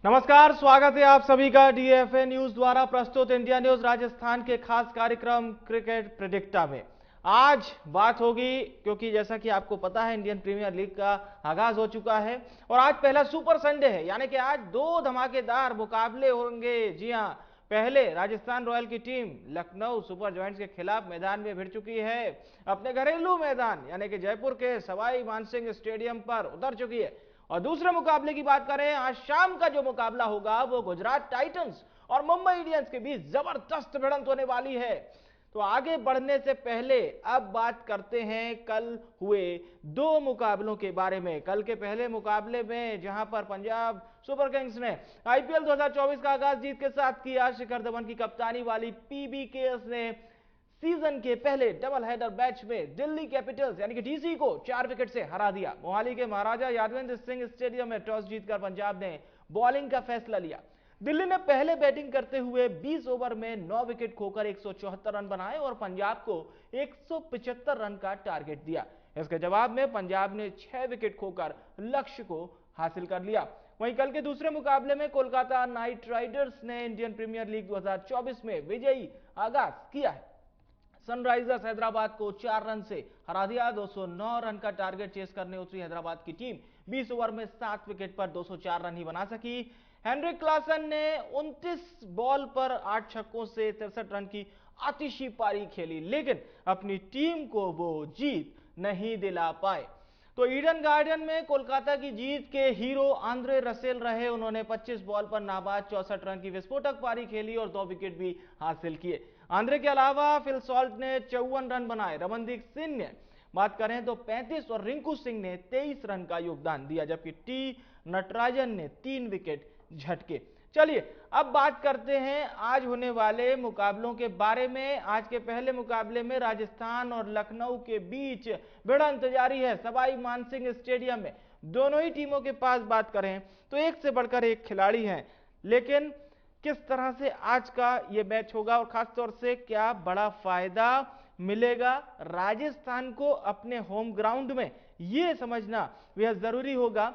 नमस्कार, स्वागत है आप सभी का डीएफए न्यूज द्वारा प्रस्तुत इंडिया न्यूज राजस्थान के खास कार्यक्रम क्रिकेट प्रेडिक्टा में। आज बात होगी क्योंकि जैसा कि आपको पता है इंडियन प्रीमियर लीग का आगाज हो चुका है और आज पहला सुपर संडे है, यानी कि आज दो धमाकेदार मुकाबले होंगे। जी हां, पहले राजस्थान रॉयल की टीम लखनऊ सुपर जायंट्स के खिलाफ मैदान में भिड़ चुकी है, अपने घरेलू मैदान यानी कि जयपुर के सवाई मानसिंह स्टेडियम पर उतर चुकी है। और दूसरे मुकाबले की बात करें, आज शाम का जो मुकाबला होगा वो गुजरात टाइटंस और मुंबई इंडियंस के बीच जबरदस्त भिड़ंत होने वाली है। तो आगे बढ़ने से पहले अब बात करते हैं कल हुए दो मुकाबलों के बारे में। कल के पहले मुकाबले में जहां पर पंजाब सुपर किंग्स ने आईपीएल 2024 का आगाज जीत के साथ किया, शिखर धवन की कप्तानी वाली पीबीकेएस ने सीजन के पहले डबल हेडर मैच में दिल्ली कैपिटल्स यानी कि डीसी को 4 विकेट से हरा दिया। मोहाली के महाराजा यादवेंद्र सिंह स्टेडियम में टॉस जीतकर पंजाब ने बॉलिंग का फैसला लिया। दिल्ली ने पहले बैटिंग करते हुए 20 ओवर में 9 विकेट खोकर 174 रन बनाए और पंजाब को 175 रन का टारगेट दिया। इसके जवाब में पंजाब ने 6 विकेट खोकर लक्ष्य को हासिल कर लिया। वहीं कल के दूसरे मुकाबले में कोलकाता नाइट राइडर्स ने इंडियन प्रीमियर लीग 2024 में विजयी आगाज किया है। सनराइजर्स हैदराबाद को 4 रन से हरा दिया। 209 रन का टारगेट चेस करने उतरी हैदराबाद की टीम 20 ओवर में 7 विकेट पर 204 रन ही बना सकी। हेनरिक क्लासन ने 29 बॉल पर 8 छक्कों से 63 रन की आतिशी पारी खेली, लेकिन अपनी टीम को वो जीत नहीं दिला पाए। तो ईडन गार्डन में कोलकाता की जीत के हीरो आंद्रे रसेल रहे। उन्होंने 25 बॉल पर नाबाद 64 रन की विस्फोटक पारी खेली और 2 विकेट भी हासिल किए। आंद्रे के अलावा फिल सॉल्ट ने 54 रन बनाए। रमनदीप सिंह ने बात करें तो 35 और रिंकू सिंह ने 23 रन का योगदान दिया, जबकि टी नटराजन ने 3 विकेट झटके। चलिए अब बात करते हैं आज होने वाले मुकाबलों के बारे में। आज के पहले मुकाबले में राजस्थान और लखनऊ के बीच भिड़ंत जारी है सवाई मानसिंह स्टेडियम में। दोनों ही टीमों के पास बात करें तो एक से बढ़कर एक खिलाड़ी हैं, लेकिन किस तरह से आज का यह मैच होगा और खासतौर से क्या बड़ा फायदा मिलेगा राजस्थान को अपने होम ग्राउंड में, यह समझना बेहद जरूरी होगा।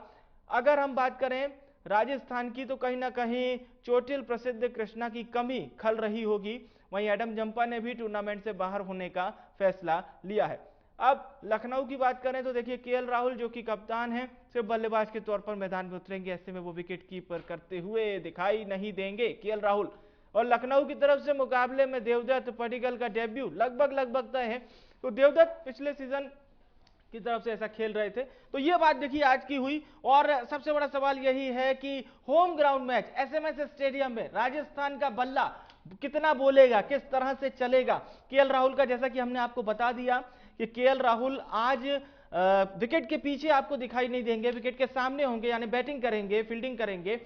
अगर हम बात करें राजस्थान की तो कहीं ना कहीं चोटिल प्रसिद्ध कृष्णा की कमी खल रही होगी। वहीं एडम जंपा ने भी टूर्नामेंट से बाहर होने का फैसला लिया है। अब लखनऊ की बात करें तो देखिए केएल राहुल जो कि कप्तान है सिर्फ बल्लेबाज के तौर पर मैदान में उतरेंगे, ऐसे में वो विकेट कीपर करते हुए दिखाई नहीं देंगे केएल राहुल। और लखनऊ की तरफ से मुकाबले में देवदत्त पडिक्कल का डेब्यू लगभग तय है। तो देवदत्त पिछले सीजन की तरफ से ऐसा खेल रहे थे, तो ये बात देखिए आज की हुई। और सबसे बड़ा सवाल यही है कि home ground match SMS stadium में राजस्थान का बल्ला कितना बोलेगा, किस तरह से चलेगा। केएल राहुल का जैसा कि हमने आपको बता दिया कि केएल राहुल आज विकेट के पीछे आपको दिखाई नहीं देंगे, विकेट के सामने होंगे, यानी बैटिंग करेंगे, फील्डिंग करेंगे।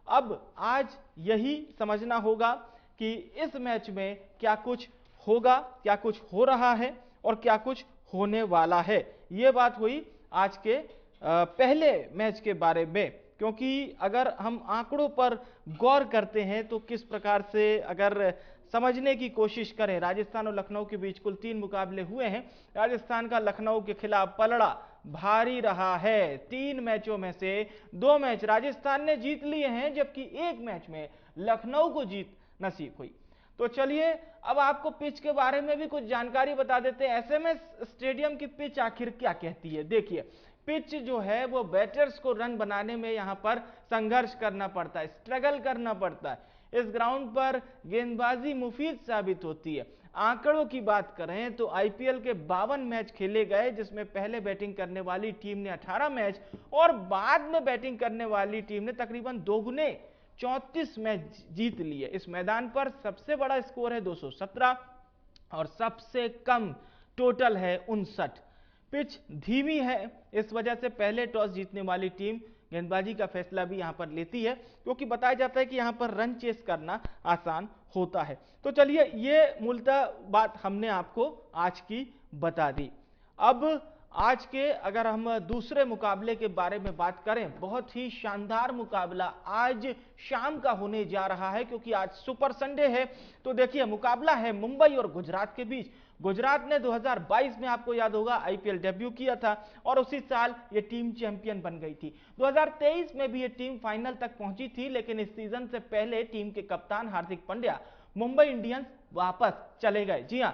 अब आज यही समझना होगा कि इस मैच में क्या कुछ होगा, क्या कुछ हो रहा है और क्या कुछ होने वाला है। यह बात हुई आज के पहले मैच के बारे में, क्योंकि अगर हम आंकड़ों पर गौर करते हैं तो किस प्रकार से अगर समझने की कोशिश करें, राजस्थान और लखनऊ के बीच कुल 3 मुकाबले हुए हैं। राजस्थान का लखनऊ के खिलाफ पलड़ा भारी रहा है। 3 मैचों में से 2 मैच राजस्थान ने जीत लिए हैं, जबकि 1 मैच में लखनऊ को जीत नसीब हुई। तो चलिए अब आपको पिच के बारे में भी कुछ जानकारी बता देते हैं। एसएमएस स्टेडियम की पिच आखिर क्या कहती है। देखिए पिच जो है वो बैटर्स को रन बनाने में यहां पर संघर्ष करना पड़ता है, स्ट्रगल करना पड़ता है। इस ग्राउंड पर गेंदबाजी मुफीद साबित होती है। आंकड़ों की बात करें तो आईपीएल के 52 मैच खेले गए, जिसमें पहले बैटिंग करने वाली टीम ने 18 मैच और बाद में बैटिंग करने वाली टीम ने तकरीबन दोगुने 34 मैच जीत लिए। इस मैदान पर सबसे बड़ा स्कोर है 217 और सबसे कम टोटल है 59। पिच धीमी है, इस वजह से पहले टॉस जीतने वाली टीम गेंदबाजी का फैसला भी यहां पर लेती है, क्योंकि बताया जाता है कि यहां पर रन चेस करना आसान होता है। तो चलिए ये मूलतः बात हमने आपको आज की बता दी। अब आज के अगर हम दूसरे मुकाबले के बारे में बात करें, बहुत ही शानदार मुकाबला आज शाम का होने जा रहा है, क्योंकि आज सुपर संडे है। तो देखिए मुकाबला है मुंबई और गुजरात के बीच। गुजरात ने 2022 में आपको याद होगा आईपीएल डेब्यू किया था और उसी साल ये टीम चैंपियन बन गई थी। 2023 में भी ये टीम फाइनल तक पहुंची थी, लेकिन इस सीजन से पहले टीम के कप्तान हार्दिक पांड्या मुंबई इंडियंस वापस चले गए। जी हां,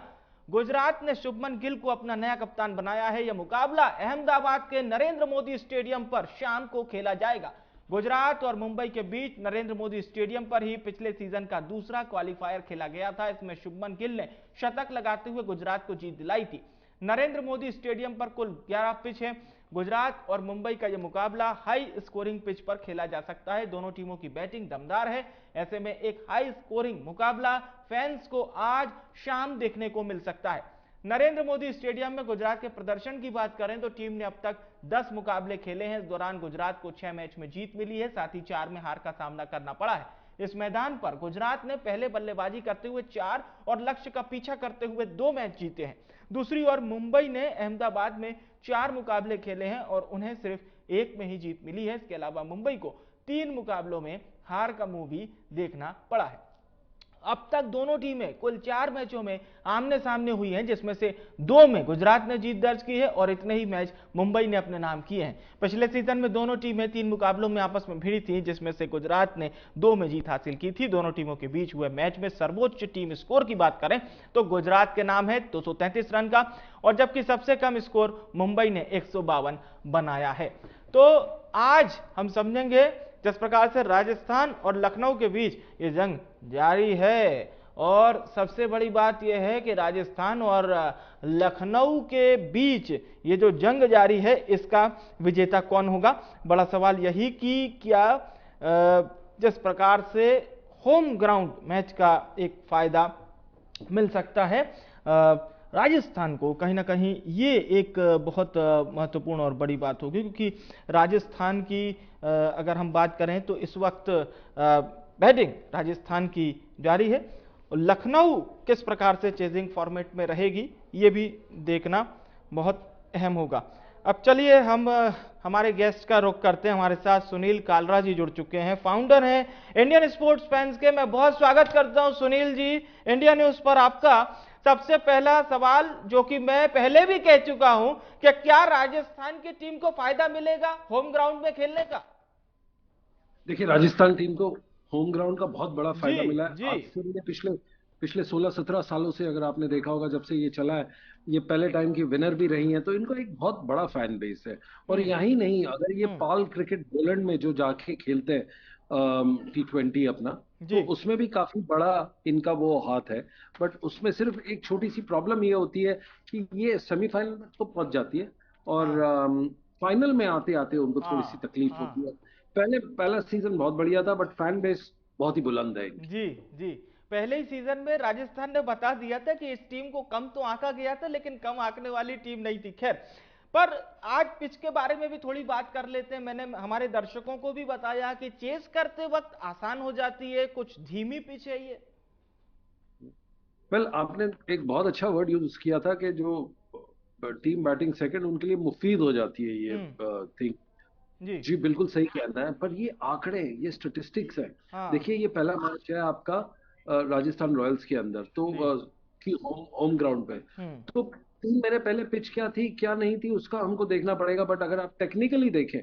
गुजरात ने शुभमन गिल को अपना नया कप्तान बनाया है। यह मुकाबला अहमदाबाद के नरेंद्र मोदी स्टेडियम पर शाम को खेला जाएगा। गुजरात और मुंबई के बीच नरेंद्र मोदी स्टेडियम पर ही पिछले सीजन का दूसरा क्वालिफायर खेला गया था। इसमें शुभमन गिल ने शतक लगाते हुए गुजरात को जीत दिलाई थी। नरेंद्र मोदी स्टेडियम पर कुल 11 पिच है। गुजरात और मुंबई का यह मुकाबला हाई स्कोरिंग पिच पर खेला जा सकता है। दोनों टीमों की बैटिंग दमदार है। ऐसे में एक हाई स्कोरिंग मुकाबला फैंस को आज शाम देखने को मिल सकता है। नरेंद्र मोदी स्टेडियम में गुजरात के प्रदर्शन की बात करें तो टीम ने अब तक 10 मुकाबले खेले हैं। इस दौरान गुजरात को 6 मैच में जीत मिली है, साथ ही 4 में हार का सामना करना पड़ा है। इस मैदान पर गुजरात ने पहले बल्लेबाजी करते हुए 4 और लक्ष्य का पीछा करते हुए 2 मैच जीते हैं। दूसरी ओर मुंबई ने अहमदाबाद में 4 मुकाबले खेले हैं और उन्हें सिर्फ 1 में ही जीत मिली है। इसके अलावा मुंबई को 3 मुकाबलों में हार का मुंह भी देखना पड़ा है। अब तक दोनों टीमें कुल 4 मैचों में आमने सामने हुई हैं, जिसमें से 2 में गुजरात ने जीत दर्ज की है और इतने ही मैच मुंबई ने अपने नाम किए हैं। पिछले सीजन में दोनों टीमें 3 मुकाबलों में आपस में भिड़ी थी, जिसमें से गुजरात ने 2 में जीत हासिल की थी। दोनों टीमों के बीच हुए मैच में सर्वोच्च टीम स्कोर की बात करें तो गुजरात के नाम है 233 रन का, और जबकि सबसे कम स्कोर मुंबई ने 152 बनाया है। तो आज हम समझेंगे जिस प्रकार से राजस्थान और लखनऊ के बीच ये जंग जारी है, और सबसे बड़ी बात यह है कि राजस्थान और लखनऊ के बीच ये जो जंग जारी है इसका विजेता कौन होगा। बड़ा सवाल यही कि क्या जिस प्रकार से होम ग्राउंड मैच का एक फायदा मिल सकता है राजस्थान को, कहीं ना कहीं ये एक बहुत महत्वपूर्ण और बड़ी बात होगी, क्योंकि राजस्थान की अगर हम बात करें तो इस वक्त बैटिंग राजस्थान की जारी है। लखनऊ किस प्रकार से चेजिंग फॉर्मेट में रहेगी ये भी देखना बहुत अहम होगा। अब चलिए हम हमारे गेस्ट का रुख करते हैं। हमारे साथ सुनील कालरा जी जुड़ चुके हैं, फाउंडर हैं इंडियन स्पोर्ट्स फैंस के। मैं बहुत स्वागत करता हूं सुनील जी इंडिया न्यूज पर आपका। सबसे पहला सवाल जो कि मैं पहले भी कह चुका हूं कि क्या राजस्थान की टीम को फायदा मिलेगा होम ग्राउंड में खेलने का? देखिए, राजस्थान टीम को होम ग्राउंड का बहुत बड़ा फायदा मिला है। आज से पिछले 16-17 सालों से अगर आपने देखा होगा, जब से ये चला है, ये पहले टाइम की विनर भी रही हैं, तो इनको एक बहुत बड़ा फैन बेस है। और यही नहीं, अगर ये पाल क्रिकेट पोलैंड में जो जाके खेलते हैं T20 अपना, तो उसमें भी काफी बड़ा इनका वो हाथ है। बट उसमें सिर्फ एक छोटी सी प्रॉब्लम ये होती है कि ये सेमीफाइनल में तो पहुंच जाती है और फाइनल में आते आते उनको थोड़ी सी तकलीफ होती है। पहला सीजन बहुत बढ़िया था, बट फैन बेस बहुत ही बुलंद है। जी जी, पहले ही सीजन में राजस्थान ने बता दिया था कि इस टीम को कम तो आंका गया था, लेकिन कम आंकने वाली टीम नहीं थी। खैर, पर आज पिच के बारे में भी थोड़ी बात कर लेते हैं। मैंने हमारे दर्शकों को भी बताया कि चेस करते वक्त आसान हो जाती है, कुछ धीमी पिच है ये। वेल, आपने एक बहुत अच्छा वर्ड यूज किया था कि जो टीम बैटिंग सेकंड उनके लिए मुफीद हो जाती है ये थिंग। जी बिल्कुल सही कहना है। पर ये आंकड़े, ये स्टेटिस्टिक्स है। देखिए, ये पहला मैच है आपका राजस्थान रॉयल्स के अंदर, तो होम ग्राउंड पे, तो 3 महीने पहले पिच क्या थी क्या नहीं थी उसका हमको देखना पड़ेगा। बट अगर आप टेक्निकली देखें,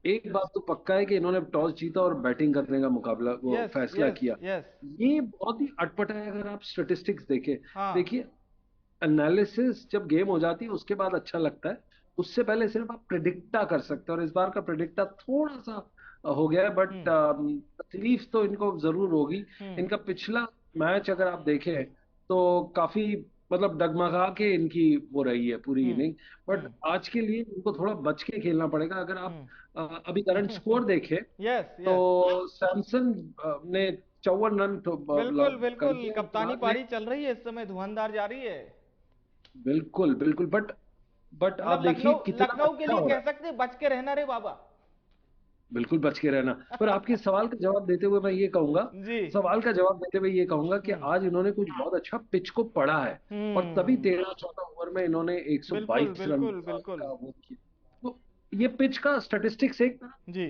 एक बात तो पक्का है कि इन्होंने टॉस जीता और बैटिंग करने का मुकाबला फैसला किया। ये बहुत ही अटपटा है अगर आप स्टेटिस्टिक्स देखें। देखिए, एनालिसिस जब गेम हो जाती है उसके बाद अच्छा लगता है, उससे पहले सिर्फ आप प्रेडिक्टा कर सकते हैं, और इस बार का प्रेडिक्टा थोड़ा सा हो गया है। बट तकलीफ तो इनको जरूर होगी। इनका पिछला मैच अगर आप देखें तो काफी मतलब डगमगा के इनकी वो रही है पूरी इनिंग। बट आज के लिए इनको थोड़ा बच के खेलना पड़ेगा। अगर आप अभी करंट स्कोर देखें तो सैमसन ने 54 रन तो बिल्कुल कप्तानी पारी चल रही है इस समय, धुआंधार जारी है। बिल्कुल बिल्कुल। बट आप देखिए कितना लखनऊ के लिए कह सकते बच के रहना रे बाबा। बिल्कुल बच के रहना। पर आपके सवाल का जवाब देते हुए मैं ये कहूंगा, कि आज इन्होंने कुछ बहुत अच्छा पिच को पढ़ा है, और तभी 13-14 ओवर में इन्होंने 122 रन का वो किया। तो ये पिच का स्टैटिस्टिक्स एक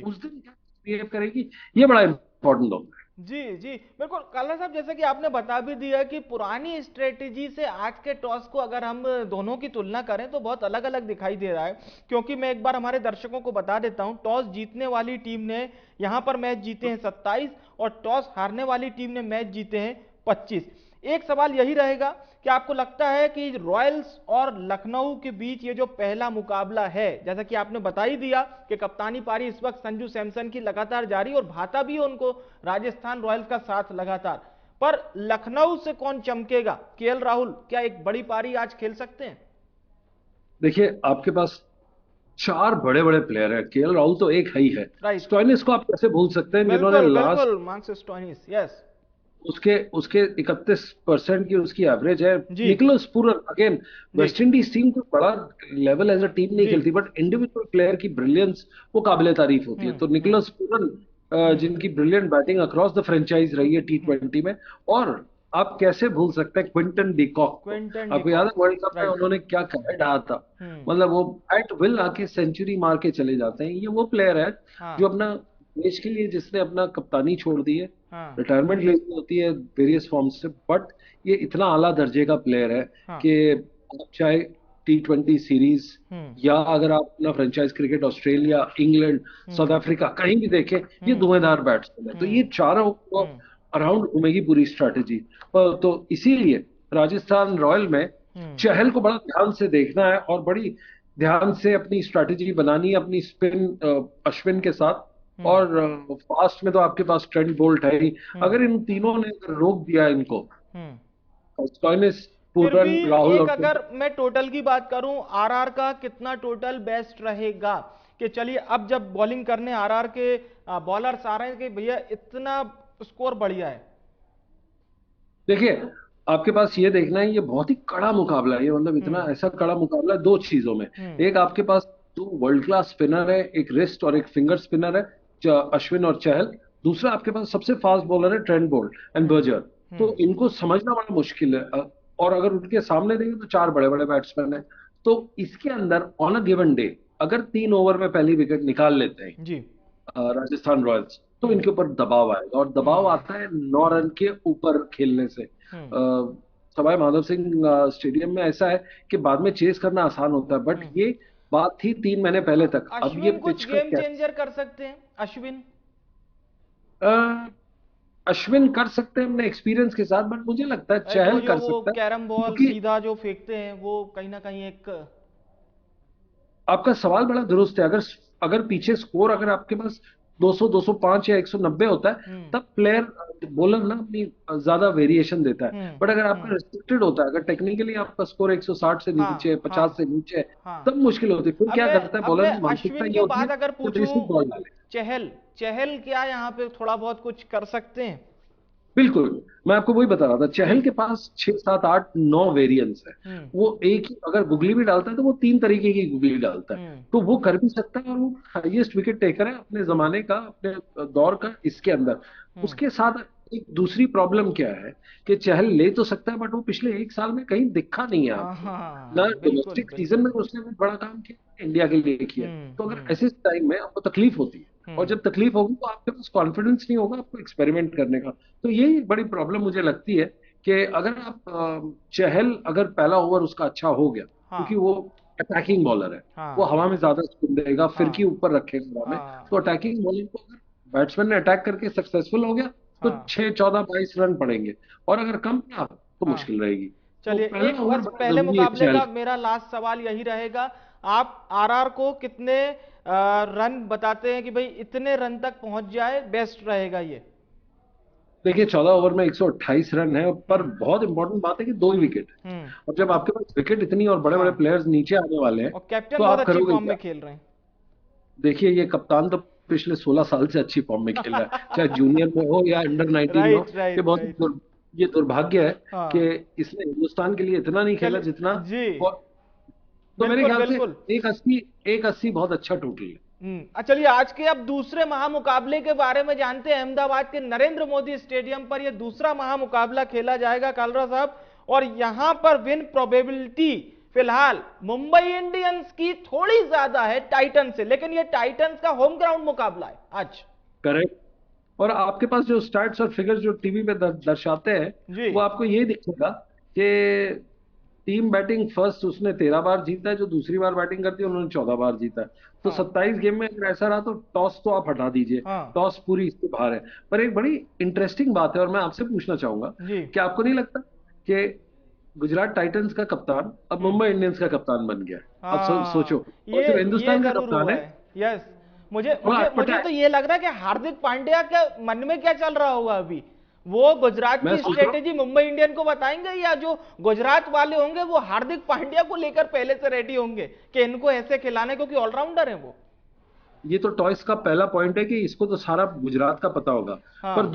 उस दिन क्या बिहेव करेगी, ये बड़ा इंपॉर्टेंट होगा। जी जी बिल्कुल काला साहब, जैसे कि आपने बता भी दिया कि पुरानी स्ट्रेटेजी से आज के टॉस को अगर हम दोनों की तुलना करें तो बहुत अलग अलग दिखाई दे रहा है। क्योंकि मैं एक बार हमारे दर्शकों को बता देता हूं, टॉस जीतने वाली टीम ने यहां पर मैच जीते हैं 27 और टॉस हारने वाली टीम ने मैच जीते हैं 25। एक सवाल यही रहेगा कि आपको लगता है कि रॉयल्स और लखनऊ के बीच ये जो पहला मुकाबला है, जैसा कि आपने बता ही दिया कि कप्तानी पारी इस वक्त संजू सैमसन की लगातार जारी और भाता भी उनको राजस्थान रॉयल्स का साथ लगातार, पर लखनऊ से कौन चमकेगा? केएल राहुल क्या एक बड़ी पारी आज खेल सकते हैं? देखिए, आपके पास चार बड़े बड़े प्लेयर हैं, केएल राहुल तो एक है ही है। राइट। स्टोइनिस को आप कैसे भूल सकते हैं, जिन्होंने बिल्कुल लास्ट बिल्कुल, मार्कस स्टोइनिस, यस। उसके उसके 31% की उसकी एवरेज है। जी निकोलस पूरन, अगेन जी वेस्ट इंडीज टीम को बड़ा लेवल एज अ टीम नहीं जी। खेलती, बट इंडिविजुअल प्लेयर की ब्रिलियंस वो काबिले तारीफ होती है। तो निकोलस पूरन, हम्म जिनकी brilliant batting across the franchise रही है T20 में। और आप कैसे भूल सकते हैं क्विंटन डिकॉक को? क्विंटन आपको याद है डिकॉक, वर्ल्ड कप में राइट। उन्होंने क्या कह डाला था? हम्म। मतलब वो एट विल आके सेंचुरी मार के चले जाते हैं। ये वो प्लेयर है हाँ जो अपना देश के लिए, जिसने अपना कप्तानी छोड़ दी है, हाँ रिटायरमेंट लेनी होती है वेरियस फॉर्म से, बट ये इतना आला दर्जे का प्लेयर है हाँ। कि आप चाहे T20 सीरीज हम्म या अगर आप अपना franchise cricket Australia, England, South hmm Africa कहीं भी देखें, ये हम्म धुएंधार बैट्समैन है। तो ये हम्म चारों को हम्म अराउंड घूमेगी पूरी स्ट्रैटेजी। तो इसीलिए राजस्थान रॉयल में हम्म चहल को बड़ा ध्यान से देखना है और बड़ी ध्यान से अपनी स्ट्रैटेजी बनानी है, अपनी स्पिन अश्विन के साथ। हम्म और फास्ट में तो आपके पास ट्रेंट बोल्ट है ही। हम्म अगर इन तीनों ने अगर रोक दिया इनको, हम्म। स्टोइनिस, फिर भी पूरन, राहुल एक और अगर मैं टोटल की बात करूं, आरआर का कितना टोटल बेस्ट रहेगा? कि चलिए अब जब बॉलिंग करने आरआर के बॉलर्स आ रहे हैं कि भैया इतना स्कोर बढ़िया है। देखिए, आपके पास ये देखना है, ये बहुत ही कड़ा मुकाबला है। ये मतलब इतना हम्म ऐसा कड़ा मुकाबला है दो चीजों में। हम्म एक आपके पास दो वर्ल्ड क्लास स्पिनर है, एक रिस्ट और एक फिंगर स्पिनर है, अश्विन और चहल। दूसरा आपके पास सबसे फास्ट बॉलर है Trent Boult and hmm Berger. तो हम्म इनको समझना बड़ा मुश्किल है। और अगर उनके सामने देंगे तो चार बड़े बड़े बैट्समैन है। तो इसके अंदर ऑन अ गिवन डे अगर 3 ओवर में पहली विकेट निकाल लेते हैं जी। राजस्थान रॉयल्स, तो हम्म इनके ऊपर दबाव आएगा। और दबाव हम्म आता है 9 रन के ऊपर खेलने से। हम्म सवाई माधव सिंह स्टेडियम में ऐसा है कि बाद में चेस करना आसान होता है, बट हम्म। ये बात थी 3 महीने पहले तक। अब ये अश्विन कुछ पिच का गेम क्या, चेंजर कर सकते हैं? अश्विन अश्विन कर सकते हैं अपने एक्सपीरियंस के साथ, बट मुझे लगता है एक वो चहल जो कर वो सकता है। कैरम बॉल क्योंकि सीधा जो फेंकते हैं वो कहीं ना कहीं एक। आपका सवाल बड़ा दुरुस्त है। अगर अगर पीछे स्कोर अगर आपके पास 200, 205 या 190 होता है, हम्म तब प्लेयर बॉलर ना अपनी ज्यादा वेरिएशन देता है। बट अगर आपका हम्म। रिस्ट्रिक्टेड होता है, अगर टेक्निकली आपका स्कोर 160 से नीचे है, हाँ 50 से हाँ नीचे है, हाँ। तब मुश्किल होती है। फिर क्या करता है अब बॉलर मैं की मानसिकता अश्विन ये के होती है बाद अगर कि पूछूं, बेसिक बॉल डाले। चहल चहल क्या यहाँ पे थोड़ा बहुत कुछ कर सकते हैं? बिल्कुल, मैं आपको वही बता रहा था। जी। चहल के पास 6, 7, 8, 9 वेरिएंट्स है। हम्म वो एक ही अगर गुगली भी डालता है तो वो 3 तरीके की गुगली डालता है। हम्म तो वो कर भी सकता है, और वो हाईएस्ट विकेट टेकर है अपने जमाने का, अपने दौर का इसके अंदर। हम्म। उसके साथ एक दूसरी प्रॉब्लम क्या है कि चहल ले तो सकता है, बट वो पिछले 1 साल में कहीं दिखा नहीं है हाँ आपको। ना हाँ बिल्कुल डोमेस्टिक सीजन बिल्कुल। में उसने भी बड़ा काम किया, इंडिया के लिए किया। तो अगर हम्म। ऐसे टाइम में आपको तकलीफ होती है, और हम्म जब तकलीफ होगी तो आपके पास कॉन्फिडेंस नहीं होगा आपको एक्सपेरिमेंट करने का। तो यही बड़ी प्रॉब्लम मुझे लगती है कि अगर आप चहल अगर पहला ओवर उसका अच्छा हो गया, क्योंकि हाँ वो अटैकिंग बॉलर है, वो हाँ हवा में ज्यादा स्पिन देगा, फिरकी हाँ ऊपर रखेगा हवा में। हाँ तो अटैकिंग बॉलिंग को अगर बैट्समैन ने अटैक करके सक्सेसफुल हो गया, तो हाँ 6, 14, 22 रन पड़ेंगे। और अगर कम पड़ा तो हाँ। मुश्किल रहेगी। तो चलिए, पहला एक ओवर बस बड़ा पहले जरूरी है मुकाबले चहल। का मेरा लास्ट सवाल यही रहेगा। आप आरआर को कितने रन बताते हैं कि भाई इतने रन तक पहुंच जाए बेस्ट रहेगा ये? देखिए, 14 ओवर में 128 रन है, पर हम्म बहुत इंपॉर्टेंट बात है कि 2 ही विकेट है। हम्म। और जब आपके पास विकेट इतनी और बड़े बड़े हाँ, प्लेयर्स नीचे आने वाले हैं, और कैप्टन तो बहुत आप अच्छी करोगे फॉर्म क्या? में खेल रहे हैं। देखिए, ये कप्तान तो पिछले 16 साल से अच्छी फॉर्म में खेल रहा है, चाहे जूनियर में हो या अंडर 19 में हो। राइट ये राइट बहुत राइट। ये दुर्भाग्य है कि हाँ। इसने हिंदुस्तान के लिए इतना नहीं खेला चलिए जितना। जी। तो मेरे बिल्कुल ख्याल से बिल्कुल। 180 बहुत अच्छा टोटल है। चलिए आज के अब दूसरे महामुकाबले के बारे में जानते हैं। अहमदाबाद के नरेंद्र मोदी स्टेडियम पर यह दूसरा महामुकाबला खेला जाएगा कालरा साहब, और यहां पर विन प्रोबेबिलिटी फिलहाल मुंबई इंडियंस की थोड़ी ज्यादा है टाइटन से, लेकिन यह टाइटंस का होम ग्राउंड मुकाबला है आज। करेक्ट, और आपके पास जो स्टैट्स और फिगर्स जो टीवी पे दर्शाते हैं वो आपको ये दिखेगा कि टीम बैटिंग फर्स्ट उसने 13 बार जीता है, जो दूसरी बार बैटिंग करती है उन्होंने 14 बार जीता है। तो 27 गेम में अगर ऐसा रहा तो टॉस तो आप हटा दीजिए, टॉस पूरी इससे बाहर है। पर एक बड़ी इंटरेस्टिंग बात है और मैं आपसे पूछना चाहूंगा कि आपको नहीं लगता कि गुजरात टाइटंस का कप्तान अब मुंबई इंडियंस का कप्तान बन गया? अब सोचो, जो हिंदुस्तान का कप्तान है। यस, मुझे तो ये लग रहा है कि हार्दिक पांड्या के मन में क्या चल रहा होगा अभी। वो गुजरात की स्ट्रेटेजी मुंबई इंडियन को बताएंगे, या जो गुजरात वाले होंगे वो हार्दिक पांड्या को लेकर पहले से रेडी होंगे कि इनको ऐसे खिलाने, क्योंकि ऑलराउंडर है वो। ये तो टॉयस का पहला पॉइंट है कि इसको तो सारा गुजरात का पता होगा। पर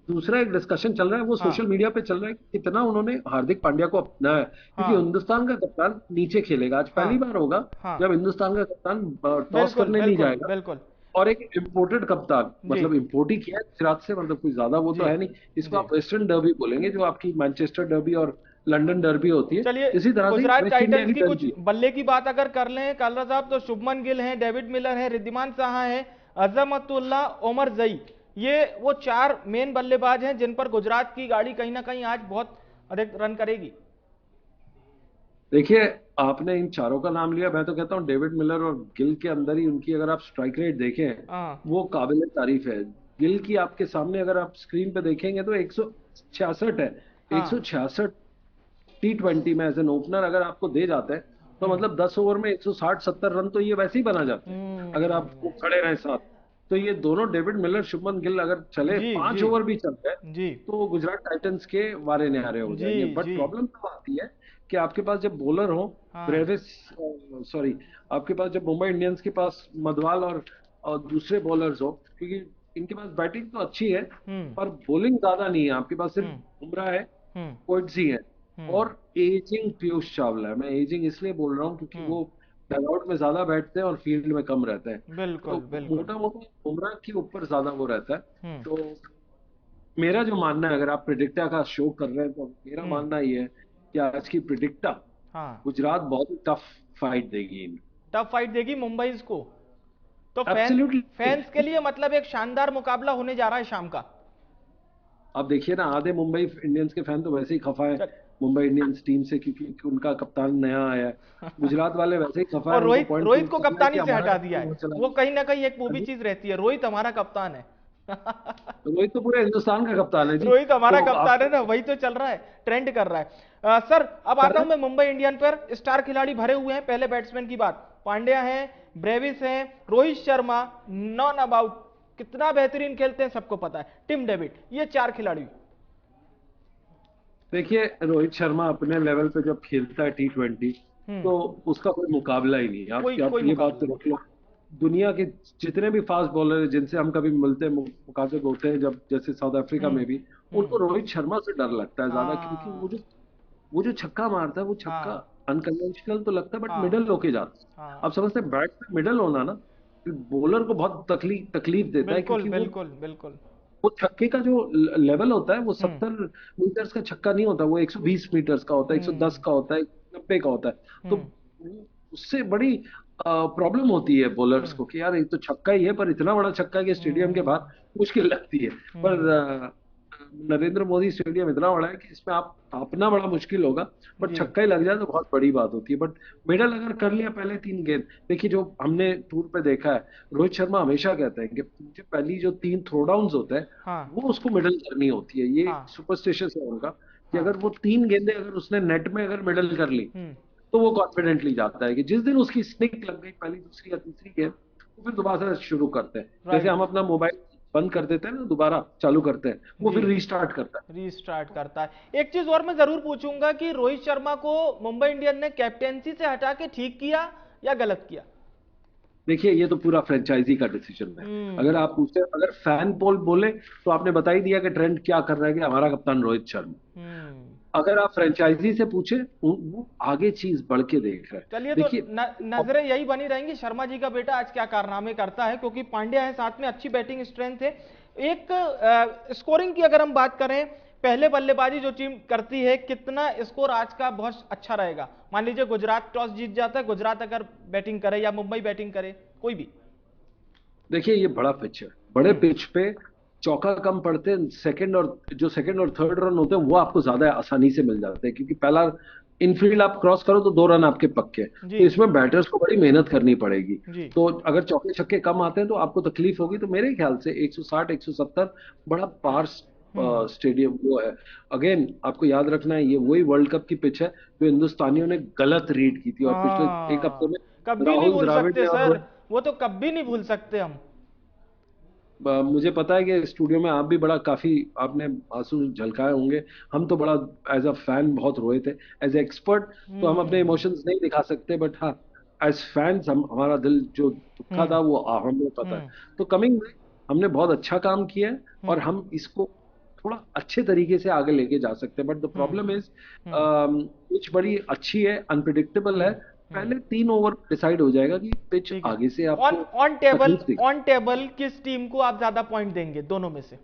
दूसरा एक डिस्कशन चल रहा है, वो सोशल मीडिया पे चल रहा है कि कितना उन्होंने हार्दिक पांड्या को अपनाया है, क्योंकि हिंदुस्तान का कप्तान नीचे खेलेगा। आज पहली बार होगा जब हिंदुस्तान का कप्तान टॉस करने नहीं जाएगा। बिल्कुल। और एक इम्पोर्टेड कप्तान, मतलब इम्पोर्ट ही किया है गुजरात से, मतलब कोई ज्यादा वो तो है नहीं। इसको आप वेस्टर्न डर्बी बोलेंगे, जो आपकी मैनचेस्टर डर्बी और लंदन डर्बी होती है। चलिए, इसी तरह से गुजरात टाइटंस की कुछ बल्ले की बात अगर कर लें कालरा साहब, तो शुभमन गिल है, डेविड मिलर है, रिद्धिमान साहा है, अजमतुल्ला, ओमर जई, ये वो 4 मेन बल्लेबाज हैं जिन पर गुजरात की गाड़ी कहीं ना कहीं आज बहुत अधिक रन करेगी। देखिए, आपने इन चारों का नाम लिया, मैं तो कहता हूं डेविड मिलर और गिल के अंदर ही उनकी अगर आप स्ट्राइक रेट देखें वो काबिल तारीफ है। गिल की आपके सामने अगर आप स्क्रीन पे देखेंगे तो 166 है। 166 T20 में एज एन ओपनर अगर आपको दे जाते हैं तो मतलब 10 ओवर में 160-70 रन तो ये वैसे ही बना जाते हैं अगर आप खड़े रहे साथ। तो ये दोनों डेविड मिलर, शुभमन गिल अगर चले 5 ओवर भी चल गए तो गुजरात टाइटंस के वारे न्यारे हो जाएंगे। बट प्रॉब्लम तो आती है कि आपके पास जब बॉलर हो आपके पास जब मुंबई इंडियंस के पास मधवाल और दूसरे बॉलर्स हो, क्योंकि इनके पास बैटिंग तो अच्छी है पर बॉलिंग ज्यादा नहीं है। आपके पास सिर्फ बुमराह है, कोएट्जी है और एजिंग पीयूष चावला है। मैं एजिंग इसलिए बोल रहा हूँ क्योंकि वो डगआउट में ज्यादा बैठते हैं और फील्ड में कम रहते हैं। बिल्कुल, तो मोटा मोटा बुमराह के ऊपर ज्यादा वो रहता है। तो मेरा जो मानना है, अगर आप प्रेडिक्टा का शो कर रहे हैं तो मेरा मानना ये है कि आज की प्रेडिक्टा गुजरात बहुत ही टफ फाइट देगी, टफ फाइट देगी मुंबई को। तो फैंस के लिए मतलब एक शानदार मुकाबला होने जा रहा है शाम का। अब देखिए ना, आधे मुंबई इंडियंस के फैन तो वैसे ही खफा है मुंबई इंडियंस टीम से, क्योंकि उनका कप्तान नया आया है। गुजरात वाले वैसे ही खफा है। और रोहित को कप्तानी से हटा दिया है। वो कहीं ना कहीं एक वो भी चीज रहती है, रोहित हमारा कप्तान है। रोहित तो पूरे हिंदुस्तान का कप्तान है जी। रोहित हमारा कप्तान है ना, वही तो चल रहा है, ट्रेंड कर रहा है। सर, अब आता हूं मैं मुंबई इंडियन पर। स्टार खिलाड़ी भरे हुए हैं। पहले बैट्समैन की बात, पांड्या है, ब्रेविस है, रोहित शर्मा, नॉन अबाउट, कितना बेहतरीन खेलते हैं सबको पता है, टिम डेविड, ये 4 खिलाड़ी। देखिए, रोहित शर्मा अपने लेवल पे जब खेलता है T20 तो उसका कोई मुकाबला ही नहीं। आप ये बात तो रख लो, दुनिया के जितने भी फास्ट बॉलर हैं जिनसे हम कभी मिलते हैं, मुकाबले होते हैं, जब जैसे साउथ अफ्रीका में भी, उनको रोहित शर्मा से डर लगता है ज्यादा, क्योंकि वो जो छक्का मारता है वो छक्का अनकन्वेंशनल तो लगता है बट मिडल होके जाता है। आप समझते हैं बैट में मिडल होना ना बॉलर को बहुत तकलीफ देता है, क्योंकि बिल्कुल वो छक्के का जो लेवल होता है वो 70 मीटर्स का छक्का नहीं होता, वो 120 मीटर्स का होता है, 110 का होता है, 90 का होता है। तो उससे बड़ी प्रॉब्लम होती है बॉलर्स को कि यार ये तो छक्का ही है, पर इतना बड़ा छक्का है कि स्टेडियम के बाहर मुश्किल लगती है। पर नरेंद्र मोदी स्टेडियम इतना बड़ा है कि इसमें आप अपना बड़ा मुश्किल होगा, बट छक्का ही लग जाए तो बहुत बड़ी बात होती है। बट मिडल अगर कर लिया पहले 3 गेंद, देखिए जो हमने टूर पे देखा है, रोहित शर्मा हमेशा कहते हैं कि मुझे पहली जो 3 थ्रो डाउन्स होते हैं वो उसको मिडल करनी होती है। ये सुपरस्टिशियस है उनका कि अगर वो 3 गेंदें अगर उसने नेट में अगर मिडल कर ली तो वो कॉन्फिडेंटली जाता है कि जिस दिन उसकी स्निक लग गई पहली, दूसरी या तीसरी गेंद, तो फिर दोबारा शुरू करते हैं। जैसे हम अपना मोबाइल बंद कर देते हैं ना, दोबारा चालू करते हैं, वो फिर रीस्टार्ट करता है। एक चीज और मैं जरूर पूछूंगा कि रोहित शर्मा को मुंबई इंडियन ने कैप्टेंसी से हटा के ठीक किया या गलत किया? देखिए, ये तो पूरा फ्रेंचाइजी का डिसीजन है। अगर आप पूछते, अगर फैन पोल बोले तो आपने बता ही दिया कि ट्रेंड क्या कर रहा है कि हमारा कप्तान रोहित शर्मा। अगर आप फ्रेंचाइजी से पूछे, वो आगे चीज बढ़ के देख रहा है। चलिए, तो नजरें यही बनी रहेंगी शर्मा जी का बेटा आज क्या कारनामे करता है, क्योंकि पांड्या है साथ में, अच्छी बैटिंग स्ट्रेंथ है। एक स्कोरिंग की अगर हम बात करें, पहले बल्लेबाजी जो टीम करती है, कितना स्कोर आज का बहुत अच्छा रहेगा? मान लीजिए गुजरात टॉस जीत जाता है, गुजरात अगर बैटिंग करे या मुंबई बैटिंग करे, कोई भी। देखिए, ये बड़ा पिच है, बड़े पिच पे चौका कम पड़ते हैं, सेकंड और थर्ड रन होते हैं वो आपको ज्यादा आसानी से मिल जाते हैं, क्योंकि पहला इनफील्ड आप क्रॉस करो तो 2 रन आपके पक्के। तो इसमें बैटर्स को बड़ी मेहनत करनी पड़ेगी। तो अगर चौके छक्के कम आते हैं तो आपको तकलीफ होगी। तो मेरे ख्याल से 160 170 बड़ा पार्स स्टेडियम वो है। अगेन आपको याद रखना है, ये वही वर्ल्ड कप की पिच है जो हिंदुस्तानियों ने गलत रीड की थी, और पिछले एक हफ्ते में कभी नहीं भूल सकते सर, वो तो कभी नहीं भूल सकते हम। मुझे पता है कि स्टूडियो में आप भी बड़ा काफी आपने आंसू झलकाए होंगे। हम तो बड़ा एज अ फैन बहुत रोए थे। एज ए एक्सपर्ट तो हम अपने इमोशंस नहीं दिखा सकते, बट हाँ एज फैंस हमारा दिल जो दुखा था वो हमें पता है। तो कमिंग में हमने बहुत अच्छा काम किया है, और हम इसको थोड़ा अच्छे तरीके से आगे लेके जा सकते हैं। But the problem is pitch बड़ी अच्छी है, अनप्रिडिक्टेबल है। पहले 3 ओवर डिसाइड हो जाएगा कि पिच आगे से आपको ऑन टेबल किस टीम को आप ज्यादा पॉइंट देंगे दोनों में से?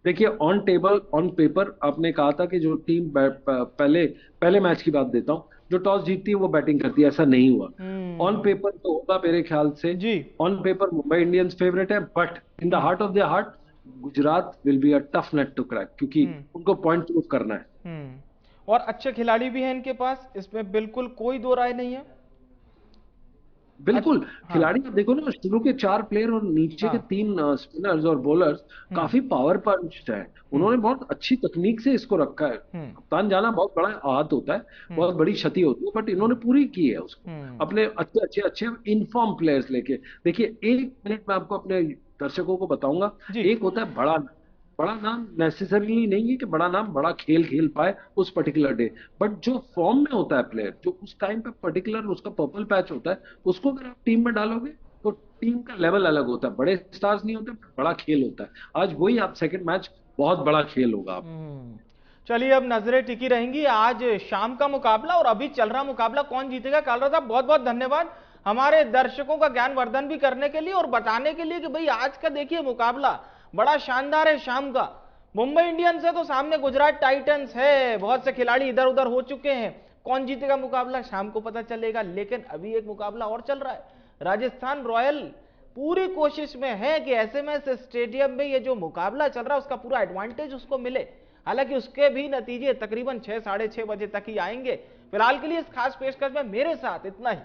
देखिए ऑन टेबल ऑन पेपर आपने कहा था कि जो टीम पहले मैच की बात देता हूं, जो टॉस जीतती है वो बैटिंग करती है, ऐसा नहीं हुआ। ऑन पेपर तो होगा मेरे ख्याल से जी। On paper Mumbai Indians favourite है, but in the heart of the heart Gujarat will be a tough nut to crack, क्योंकि उनको पॉइंट प्रूफ करना है। और अच्छे खिलाड़ी भी हैं इनके पास, इसमें बिल्कुल कोई दो राय नहीं है। बिल्कुल खिलाड़ी देखो ना, शुरू के 4 प्लेयर और नीचे के 3 स्पिनर्स और बॉलर्स काफी पावर पंच्ड है। उन्होंने बहुत अच्छी तकनीक से इसको रखा है। कप्तान जाना बहुत बड़ा आहत होता है, बहुत बड़ी क्षति होती है, बट इन्होंने पूरी की है उसको अपने अच्छे अच्छे अच्छे इनफॉर्म प्लेयर्स लेके। देखिए 1 मिनट में आपको अपने दर्शकों को बताऊंगा। एक होता है बड़ा नाम नेसेसरीली नहीं है कि बड़ा नाम बड़ा खेल खेल पाए उस पर्टिकुलर डे, बट जो फॉर्म में होता है प्लेयर, जो उस टाइम पे पर्टिकुलर उसका पर्पल पैच होता है, उसको अगर आप टीम में डालोगे तो टीम का लेवल अलग होता है। बड़े स्टार्स नहीं होते, बड़ा खेल होता है। आज वही आप सेकंड मैच बहुत बड़ा खेल होगा आप। चलिए अब नजरें टिकी रहेंगी आज शाम का मुकाबला और अभी चल रहा मुकाबला कौन जीतेगा। कालरा साहब बहुत बहुत धन्यवाद हमारे दर्शकों का ज्ञानवर्धन भी करने के लिए और बताने के लिए कि भाई आज का देखिए मुकाबला बड़ा शानदार है। शाम का मुंबई इंडियंस है तो सामने गुजरात टाइटंस है, बहुत से खिलाड़ी इधर उधर हो चुके हैं। कौन जीतेगा मुकाबला शाम को पता चलेगा। लेकिन अभी एक मुकाबला और चल रहा है, राजस्थान रॉयल पूरी कोशिश में है कि ऐसे में इस स्टेडियम में ये जो मुकाबला चल रहा है उसका पूरा एडवांटेज उसको मिले। हालांकि उसके भी नतीजे तकरीबन 6 साढ़े 6 बजे तक ही आएंगे। फिलहाल के लिए इस खास पेशकश में मेरे साथ इतना ही।